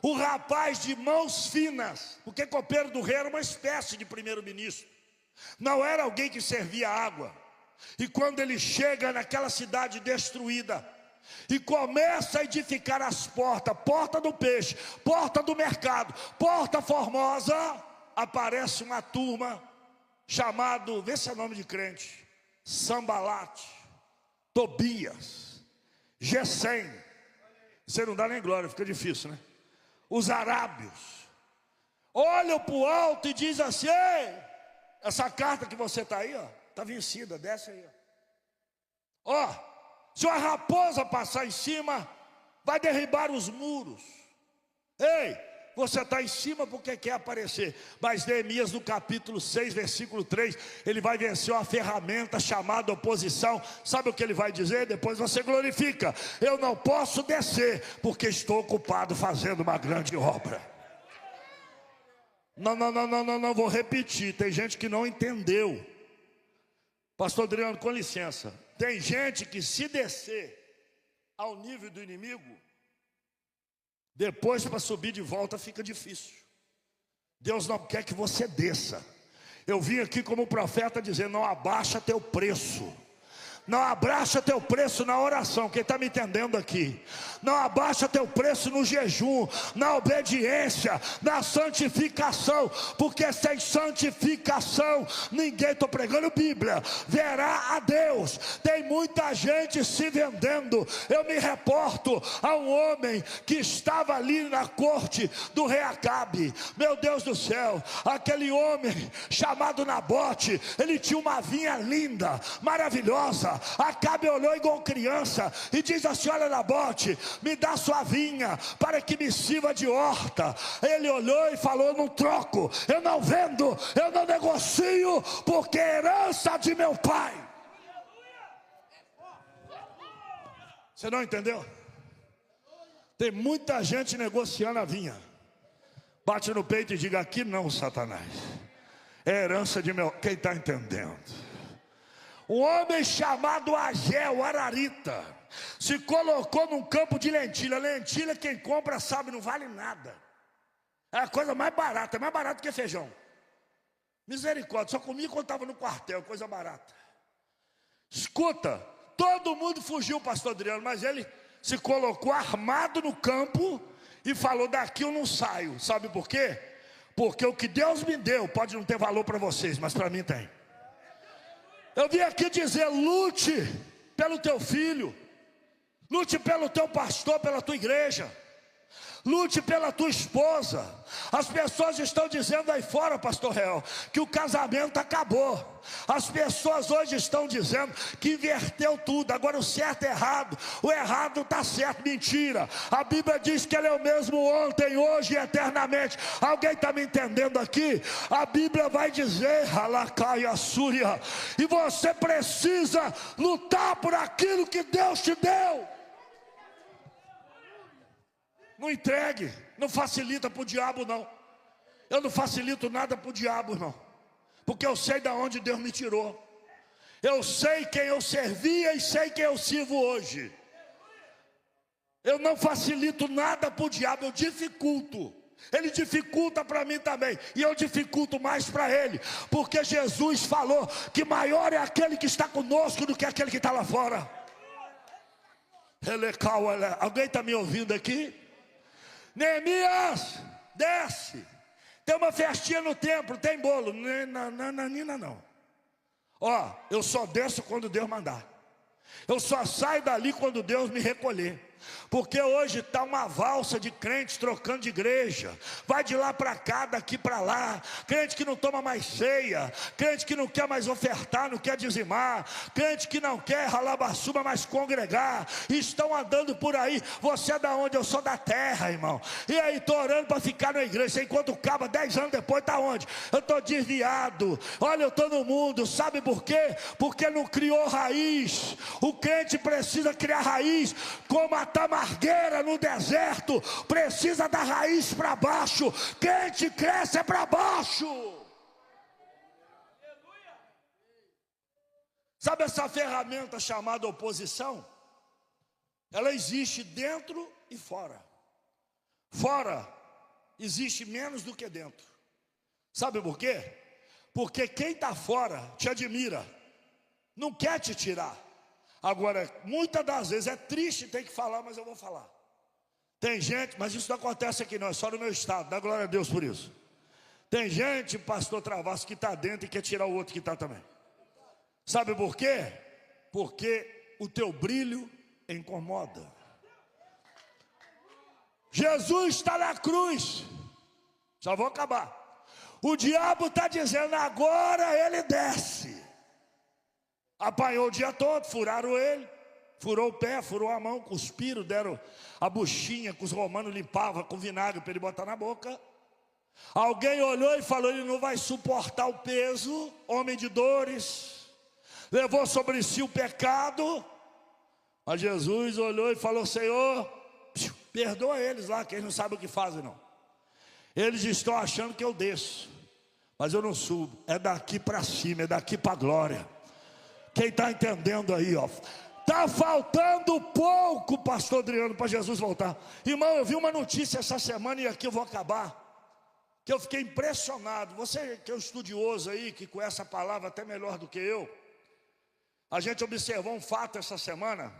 O rapaz de mãos finas, porque copeiro do rei era uma espécie de primeiro-ministro, não era alguém que servia água. E quando ele chega naquela cidade destruída e começa a edificar as portas, porta do peixe, porta do mercado, porta formosa, aparece uma turma chamado, vê se é nome de crente, Sambalate, Tobias, Gesem. Você não dá nem glória, fica difícil, né? Os arábios olham para o alto e dizem assim: ei, essa carta que você está aí, ó, está vencida, desce aí, ó. Se uma raposa passar em cima, vai derribar os muros. Ei, você está em cima porque quer aparecer. Mas Neemias, no capítulo 6, versículo 3, ele vai vencer uma ferramenta chamada oposição. Sabe o que ele vai dizer? Depois você glorifica: eu não posso descer porque estou ocupado fazendo uma grande obra. Não, vou repetir. Tem gente que não entendeu. Pastor Adriano, com licença. Tem gente que, se descer ao nível do inimigo, depois para subir de volta fica difícil. Deus não quer que você desça. Eu vim aqui como profeta dizer: não abaixa teu preço. Não abaixa teu preço na oração. Quem está me entendendo aqui? Não abaixa teu preço no jejum, na obediência, na santificação. Porque sem santificação ninguém, estou pregando Bíblia, verá a Deus. Tem muita gente se vendendo. Eu me reporto a um homem que estava ali na corte do rei Acabe. Meu Deus do céu, aquele homem chamado Nabote, ele tinha uma vinha linda, maravilhosa. Acabe olhou igual criança e diz assim: olha, Nabote, me dá sua vinha para que me sirva de horta. Ele olhou e falou: eu não troco, eu não vendo, eu não negocio, porque é herança de meu pai. Você não entendeu? Tem muita gente negociando a vinha. Bate no peito e diga: aqui não, Satanás, é herança de meu. Quem está entendendo? Um homem chamado Ageu, Ararita, se colocou num campo de lentilha. Lentilha, quem compra sabe, não vale nada. É a coisa mais barata, é mais barato que feijão. Misericórdia, só comia quando estava no quartel, coisa barata. Escuta, todo mundo fugiu, pastor Adriano, mas ele se colocou armado no campo e falou: daqui eu não saio. Sabe por quê? Porque o que Deus me deu pode não ter valor para vocês, mas para mim tem. Eu vim aqui dizer: lute pelo teu filho, lute pelo teu pastor, pela tua igreja. Lute pela tua esposa. As pessoas estão dizendo aí fora, pastor Real, que o casamento acabou. As pessoas hoje estão dizendo que inverteu tudo. Agora o certo é errado, o errado está certo. Mentira. A Bíblia diz que Ele é o mesmo ontem, hoje e eternamente. Alguém está me entendendo aqui? A Bíblia vai dizer, Halacai Assúria, e você precisa lutar por aquilo que Deus te deu. Não entregue, não facilita para o diabo não. Eu não facilito nada para o diabo não, porque eu sei de onde Deus me tirou. Eu sei quem eu servia e sei quem eu sirvo hoje. Eu não facilito nada para o diabo, eu dificulto. Ele dificulta para mim também, e eu dificulto mais para ele, porque Jesus falou que maior é aquele que está conosco do que aquele que está lá fora. Alguém está me ouvindo aqui? Neemias, desce. Tem uma festinha no templo, tem bolo. Nananina não. Ó, eu só desço quando Deus mandar. Eu só saio dali quando Deus me recolher. Porque hoje está uma valsa de crentes trocando de igreja. Vai de lá para cá, daqui para lá. Crente que não toma mais ceia. Crente que não quer mais ofertar, não quer dizimar. Crente que não quer ralabaçuba, mas congregar. Estão andando por aí. Você é da onde? Eu sou da terra, irmão. E aí, estou orando para ficar na igreja. Enquanto acaba, 10 anos depois, está onde? Eu estou desviado. Olha, eu estou no mundo. Sabe por quê? Porque não criou raiz. O crente precisa criar raiz, como a tamargueira no deserto precisa da raiz para baixo. Crente cresce é para baixo. Sabe essa ferramenta chamada oposição? Ela existe dentro e fora. Fora existe menos do que dentro. Sabe por quê? Porque quem está fora te admira, não quer te tirar. Agora, muitas das vezes é triste ter que falar, mas eu vou falar. Tem gente, mas isso não acontece aqui não, é só no meu estado, dá glória a Deus por isso. Tem gente, pastor Travasso, que está dentro e quer tirar o outro que está também. Sabe por quê? Porque o teu brilho incomoda. Jesus está na cruz. Já vou acabar. O diabo está dizendo, agora ele desce. Apanhou o dia todo, furaram ele, furou o pé, furou a mão, cuspiram, deram a buchinha que os romanos limpavam com vinagre para ele botar na boca. Alguém olhou e falou, ele não vai suportar o peso, homem de dores, levou sobre si o pecado. Mas Jesus olhou e falou, Senhor, perdoa eles lá, que eles não sabem o que fazem não. Eles estão achando que eu desço, mas eu não subo, é daqui para cima, é daqui para a glória. Quem está entendendo aí, ó, está faltando pouco, pastor Adriano, para Jesus voltar. Irmão, eu vi uma notícia essa semana e aqui eu vou acabar, que eu fiquei impressionado. Você que é um estudioso aí, que conhece a palavra até melhor do que eu, a gente observou um fato essa semana,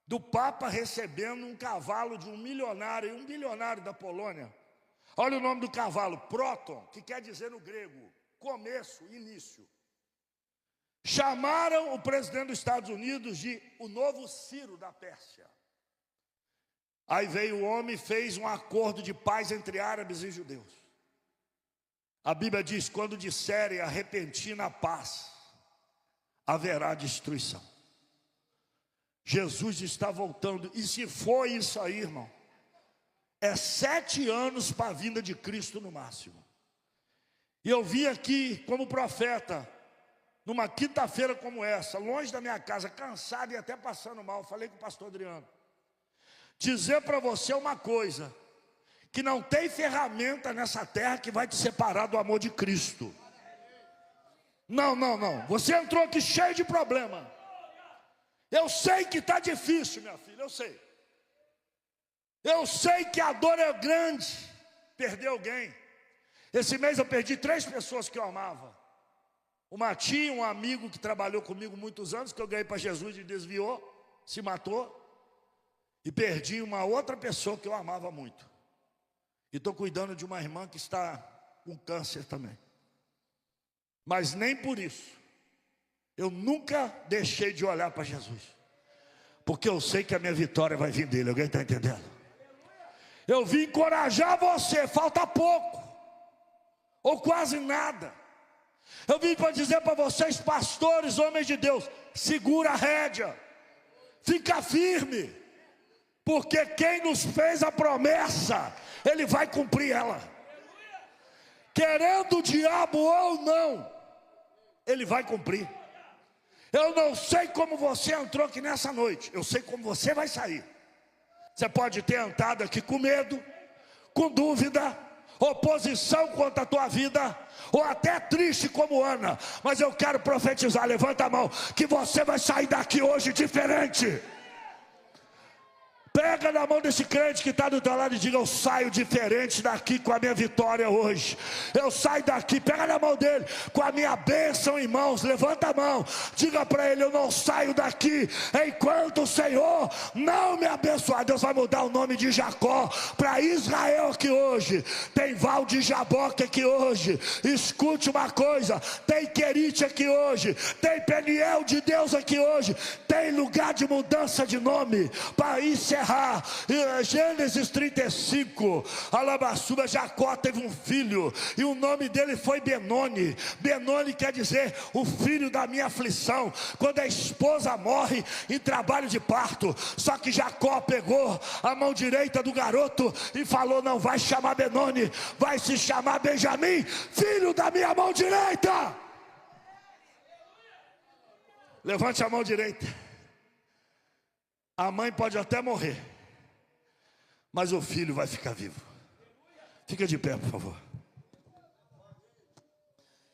do Papa recebendo um cavalo de um milionário e um bilionário da Polônia. Olha o nome do cavalo, Proton, que quer dizer no grego, começo, início. Chamaram o presidente dos Estados Unidos de o novo Ciro da Pérsia. Aí veio o homem e fez um acordo de paz entre árabes e judeus. A Bíblia diz, quando disserem a repentina paz, haverá destruição. Jesus está voltando, e se for isso aí, irmão, é 7 anos para a vinda de Cristo no máximo. E eu vim aqui como profeta, numa quinta-feira como essa, longe da minha casa, cansado e até passando mal, falei com o pastor Adriano, dizer para você uma coisa, que não tem ferramenta nessa terra que vai te separar do amor de Cristo. Não, você entrou aqui cheio de problema. Eu sei que está difícil, minha filha, eu sei. Eu sei que a dor é grande, perder alguém. Esse mês eu perdi 3 pessoas que eu amava. Uma tia, um amigo que trabalhou comigo muitos anos, que eu ganhei para Jesus e desviou, se matou. E perdi uma outra pessoa que eu amava muito. E estou cuidando de uma irmã que está com câncer também. Mas nem por isso eu nunca deixei de olhar para Jesus, porque eu sei que a minha vitória vai vir dele. Alguém está entendendo? Eu vim encorajar você, falta pouco, ou quase nada. Eu vim para dizer para vocês, pastores, homens de Deus, segura a rédea, fica firme, porque quem nos fez a promessa, Ele vai cumprir ela. Querendo o diabo ou não, Ele vai cumprir. Eu não sei como você entrou aqui nessa noite, eu sei como você vai sair. Você pode ter entrado aqui com medo, com dúvida, oposição contra a tua vida, ou até triste como Ana. Mas eu quero profetizar, levanta a mão, que você vai sair daqui hoje diferente. Pega na mão desse crente que está do teu lado e diga: eu saio diferente daqui com a minha vitória hoje. Eu saio daqui, pega na mão dele, com a minha bênção em mãos. Levanta a mão, diga para ele: eu não saio daqui enquanto o Senhor não me abençoar. Deus vai mudar o nome de Jacó para Israel aqui hoje. Tem Val de Jaboque aqui hoje. Escute uma coisa, tem Querite aqui hoje, tem Peniel de Deus aqui hoje, tem lugar de mudança de nome para encerrar. Gênesis 35, Alabassuba, Jacó teve um filho, e o nome dele foi Benoni. Benoni quer dizer o filho da minha aflição. Quando a esposa morre em trabalho de parto, só que Jacó pegou a mão direita do garoto e falou: não vai chamar Benoni, vai se chamar Benjamim, filho da minha mão direita. Levante a mão direita. A mãe pode até morrer, mas o filho vai ficar vivo. Fica de pé, por favor.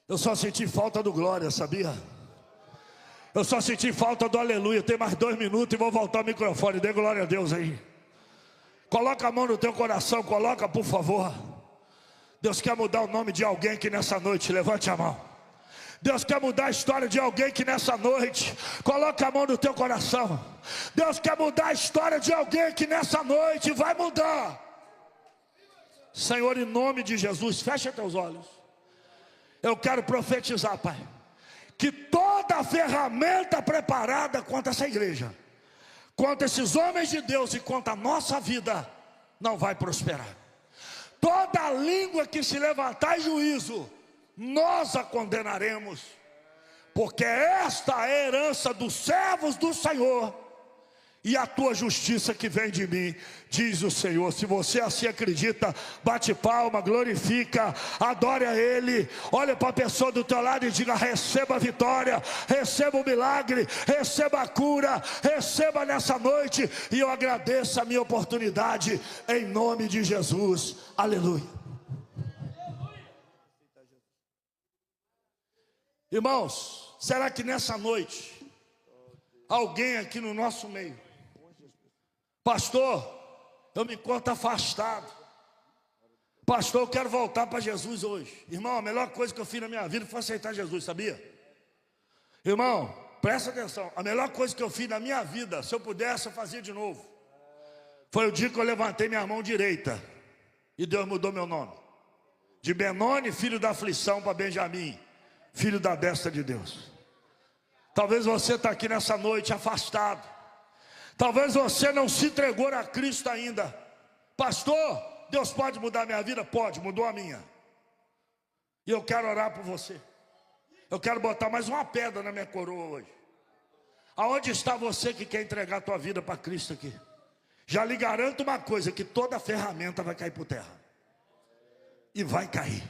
Eu só senti falta do glória, sabia? Eu só senti falta do aleluia. Tem mais 2 minutos e vou voltar o microfone. Dê glória a Deus aí. Coloca a mão no teu coração, coloca, por favor. Deus quer mudar o nome de alguém aqui nessa noite. Levante a mão. Deus quer mudar a história de alguém que nessa noite, coloca a mão no teu coração. Deus quer mudar a história de alguém que nessa noite vai mudar. Senhor, em nome de Jesus, fecha teus olhos. Eu quero profetizar, Pai, que toda a ferramenta preparada contra essa igreja, contra esses homens de Deus e contra a nossa vida, não vai prosperar. Toda a língua que se levantar em juízo, nós a condenaremos, porque esta é a herança dos servos do Senhor, e a tua justiça que vem de mim, diz o Senhor. Se você assim acredita, bate palma, glorifica, adore a Ele. Olha para a pessoa do teu lado e diga: receba a vitória, receba o milagre, receba a cura, receba nessa noite. E eu agradeço a minha oportunidade, em nome de Jesus, aleluia. Irmãos, será que nessa noite alguém aqui no nosso meio: pastor, eu me encontro afastado, pastor, eu quero voltar para Jesus hoje. Irmão, a melhor coisa que eu fiz na minha vida foi aceitar Jesus, sabia? Irmão, presta atenção, a melhor coisa que eu fiz na minha vida, se eu pudesse eu fazia de novo, foi o dia que eu levantei minha mão direita e Deus mudou meu nome de Benoni, filho da aflição, para Benjamim, filho da destra de Deus. Talvez você está aqui nessa noite afastado. Talvez você não se entregou a Cristo ainda. Pastor, Deus pode mudar a minha vida? Pode, mudou a minha. E eu quero orar por você. Eu quero botar mais uma pedra na minha coroa hoje. Aonde está você que quer entregar a tua vida para Cristo aqui? Já lhe garanto uma coisa, que toda ferramenta vai cair por terra. E vai cair,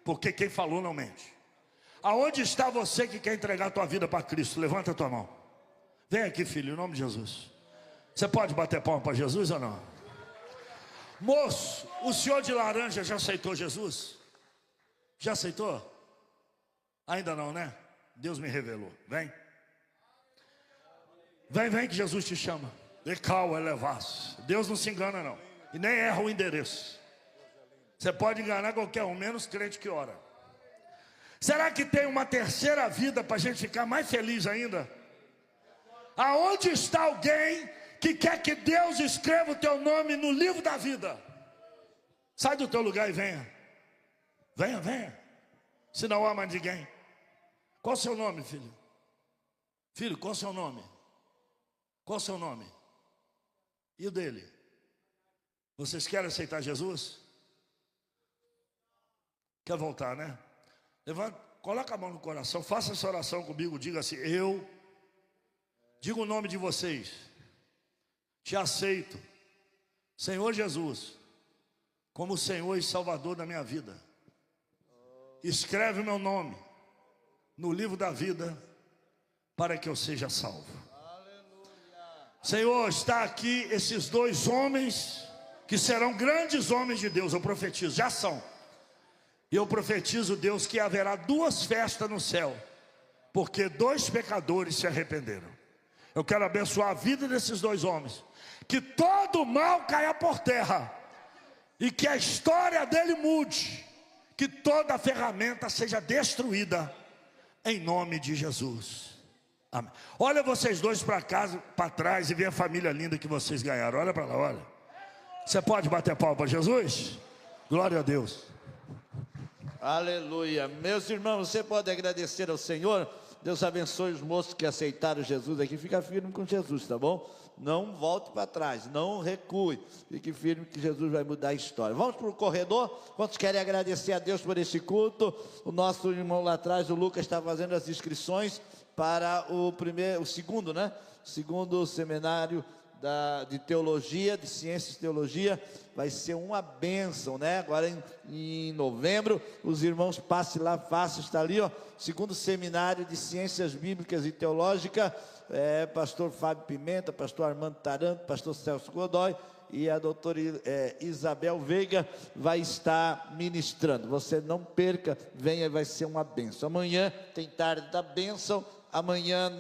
porque quem falou não mente. Aonde está você que quer entregar a tua vida para Cristo? Levanta a tua mão. Vem aqui, filho, em nome de Jesus. Você pode bater palma para Jesus ou não? Moço, o senhor de laranja já aceitou Jesus? Já aceitou? Ainda não, né? Deus me revelou. Vem. Vem que Jesus te chama. Decal elevas. Deus não se engana não. E nem erra o endereço. Você pode enganar qualquer um, menos crente que ora. Será que tem uma terceira vida para a gente ficar mais feliz ainda? Aonde está alguém que quer que Deus escreva o teu nome no livro da vida? Sai do teu lugar e venha. Venha. Se não ama ninguém. Qual o seu nome, filho? Filho, qual o seu nome? Qual o seu nome? E o dele? Vocês querem aceitar Jesus? Quer voltar, né? Levanta, coloca a mão no coração, faça essa oração comigo, diga assim: eu, diga o nome de vocês, te aceito, Senhor Jesus, como Senhor e Salvador da minha vida. Escreve o meu nome no livro da vida, para que eu seja salvo. Senhor, está aqui esses dois homens, que serão grandes homens de Deus, eu profetizo, já são. E eu profetizo, Deus, que haverá 2 festas no céu, porque 2 pecadores se arrependeram. Eu quero abençoar a vida desses 2 homens, que todo mal caia por terra, e que a história dele mude, que toda a ferramenta seja destruída, em nome de Jesus. Amém. Olha vocês dois para casa, para trás, e vê a família linda que vocês ganharam. Olha para lá, olha. Você pode bater palma para Jesus? Glória a Deus. Aleluia. Meus irmãos, você pode agradecer ao Senhor. Deus abençoe os moços que aceitaram Jesus aqui. Fica firme com Jesus, tá bom? Não volte para trás, não recue. Fique firme que Jesus vai mudar a história. Vamos para o corredor. Quantos querem agradecer a Deus por esse culto? O nosso irmão lá atrás, o Lucas, está fazendo as inscrições para o segundo seminário de teologia, de ciências e teologia. Vai ser uma bênção, né? Agora em novembro, os irmãos passem lá fácil, está ali, ó, segundo seminário de ciências bíblicas e teológica, pastor Fábio Pimenta, pastor Armando Taranto, pastor Celso Godoy e a doutora Isabel Veiga vai estar ministrando. Você não perca, venha, vai ser uma bênção. Amanhã tem tarde da bênção. Amanhã,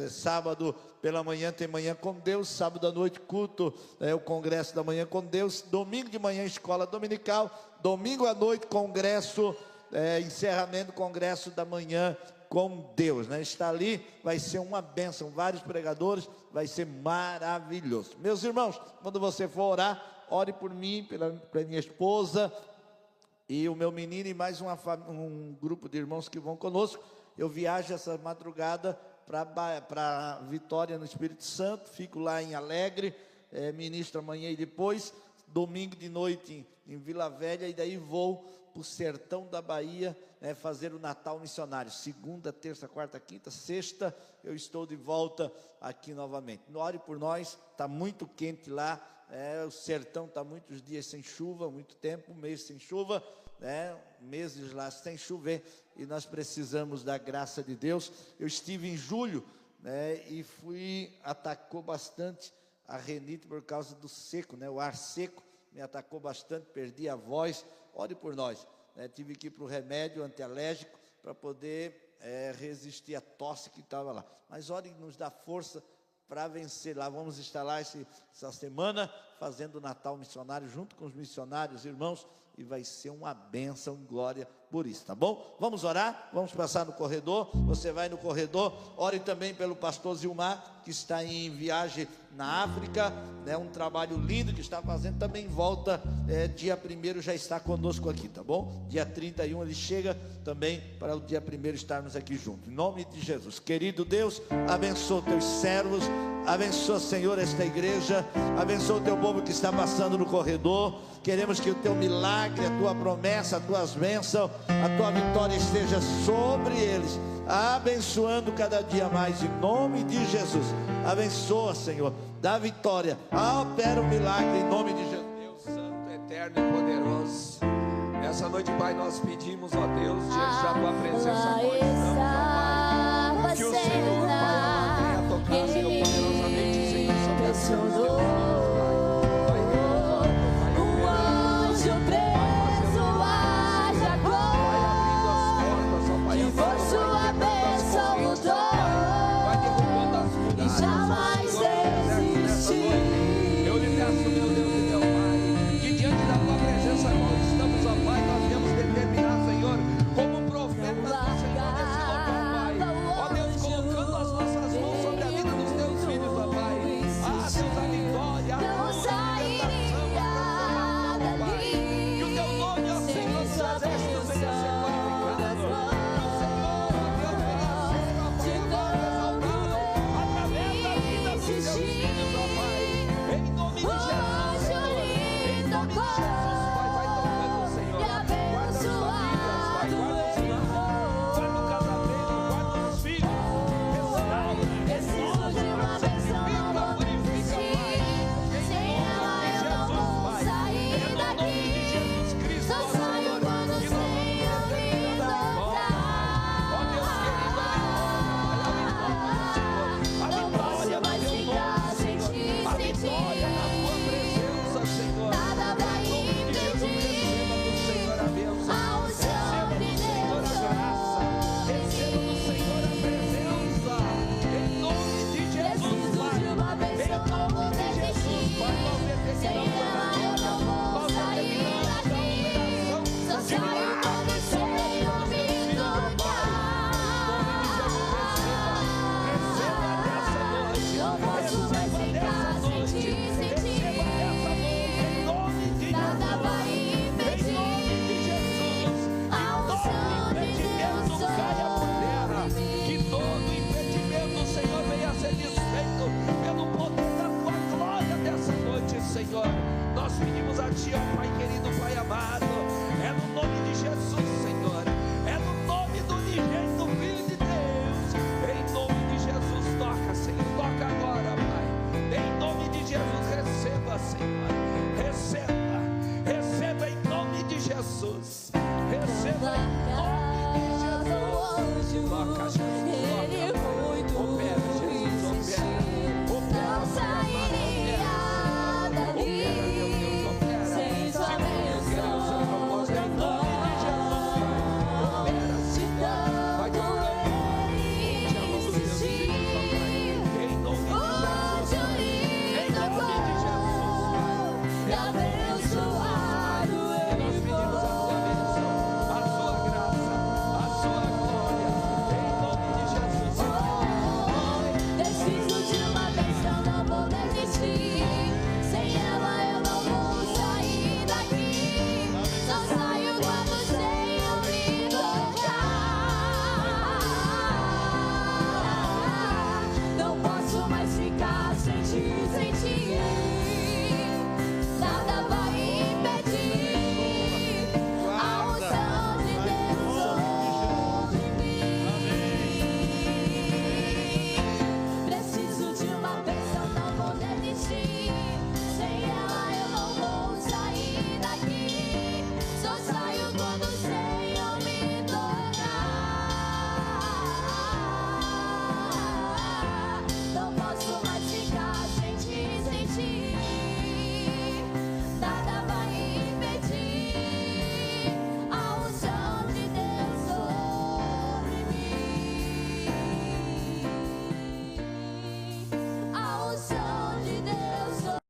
sábado pela manhã tem Manhã com Deus, sábado à noite culto, o congresso da Manhã com Deus, domingo de manhã escola dominical, domingo à noite congresso, encerramento do congresso da Manhã com Deus, né? Está ali, vai ser uma bênção, vários pregadores, vai ser maravilhoso. Meus irmãos, quando você for orar, ore por mim, pela minha esposa e o meu menino e mais um grupo de irmãos que vão conosco. Eu viajo essa madrugada para Vitória no Espírito Santo, fico lá em Alegre, ministro amanhã e depois, domingo de noite em Vila Velha, e daí vou para o sertão da Bahia, fazer o Natal missionário. Segunda, terça, quarta, quinta, sexta, eu estou de volta aqui novamente. Ore por nós, está muito quente lá, o sertão está muitos dias sem chuva, muito tempo, um mês sem chuva, meses lá sem chover, e nós precisamos da graça de Deus. Eu estive em julho, e atacou bastante a renite por causa do seco, o ar seco me atacou bastante, perdi a voz. Ore por nós, tive que ir para o remédio antialérgico para poder resistir à tosse que estava lá, mas ore e nos dá força para vencer lá. Vamos estar lá essa semana fazendo o Natal missionário junto com os missionários, irmãos, e vai ser uma bênção, glória por isso, tá bom? Vamos orar, vamos passar no corredor. Você vai no corredor, ore também pelo pastor Zilmar, que está em viagem na África, um trabalho lindo que está fazendo, também volta, dia 1º já está conosco aqui, tá bom? Dia 31 ele chega também, para o dia 1º estarmos aqui juntos, em nome de Jesus. Querido Deus, abençoa teus servos, abençoa, Senhor, esta igreja, abençoa o teu povo que está passando no corredor. Queremos que o teu milagre, a tua promessa, as tuas bênçãos, a tua vitória esteja sobre eles, abençoando cada dia mais, em nome de Jesus. Abençoa, Senhor, dá vitória, opera o milagre em nome de Jesus. Deus santo, eterno e poderoso, nessa noite, Pai, nós pedimos, ó Deus, diante da tua presença, nós estamos, ó Pai, que o Senhor, Pai, venha tocar, Senhor, poderosamente, Senhor, sobre as vidas. Toca, Jesus.